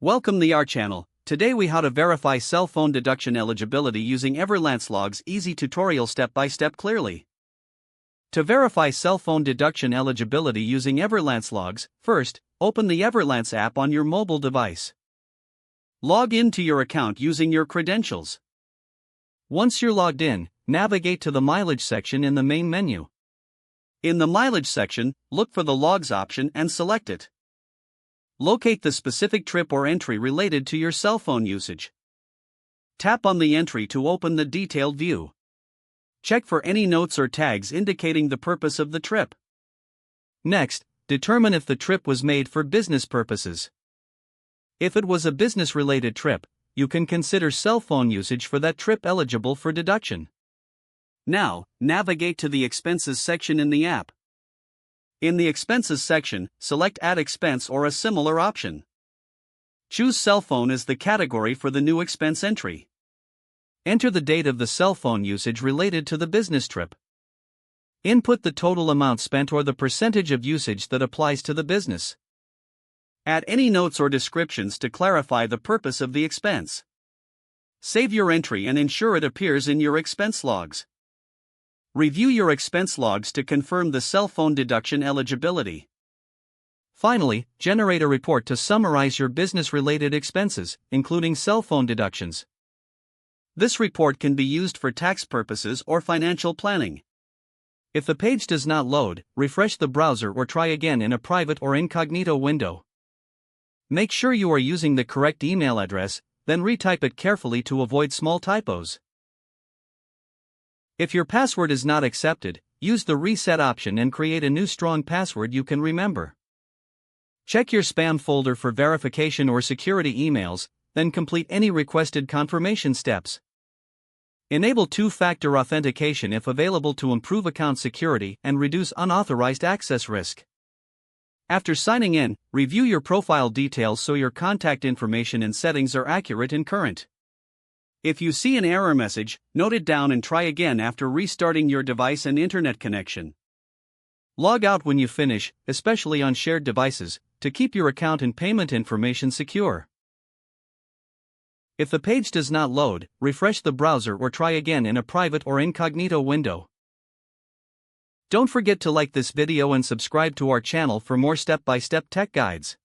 Welcome to our channel. Today we how to verify cell phone deduction eligibility using Everlance logs. Easy tutorial step by step clearly. To verify cell phone deduction eligibility using Everlance logs, first, open the Everlance app on your mobile device. Log into your account using your credentials. Once you're logged in, navigate to the mileage section in the main menu. In the mileage section, look for the logs option and select it. Locate the specific trip or entry related to your cell phone usage. Tap on the entry to open the detailed view. Check for any notes or tags indicating the purpose of the trip. Next, determine if the trip was made for business purposes. If it was a business-related trip, you can consider cell phone usage for that trip eligible for deduction. Now, navigate to the Expenses section in the app. In the Expenses section, select Add Expense or a similar option. Choose Cell Phone as the category for the new expense entry. Enter the date of the cell phone usage related to the business trip. Input the total amount spent or the percentage of usage that applies to the business. Add any notes or descriptions to clarify the purpose of the expense. Save your entry and ensure it appears in your expense logs. Review your expense logs to confirm the cell phone deduction eligibility. Finally, generate a report to summarize your business-related expenses, including cell phone deductions. This report can be used for tax purposes or financial planning. If the page does not load, refresh the browser or try again in a private or incognito window. Make sure you are using the correct email address, then retype it carefully to avoid small typos. If your password is not accepted, use the reset option and create a new strong password you can remember. Check your spam folder for verification or security emails, then complete any requested confirmation steps. Enable two-factor authentication if available to improve account security and reduce unauthorized access risk. After signing in, review your profile details so your contact information and settings are accurate and current. If you see an error message, note it down and try again after restarting your device and internet connection. Log out when you finish, especially on shared devices, to keep your account and payment information secure. If the page does not load, refresh the browser or try again in a private or incognito window. Don't forget to like this video and subscribe to our channel for more step-by-step tech guides.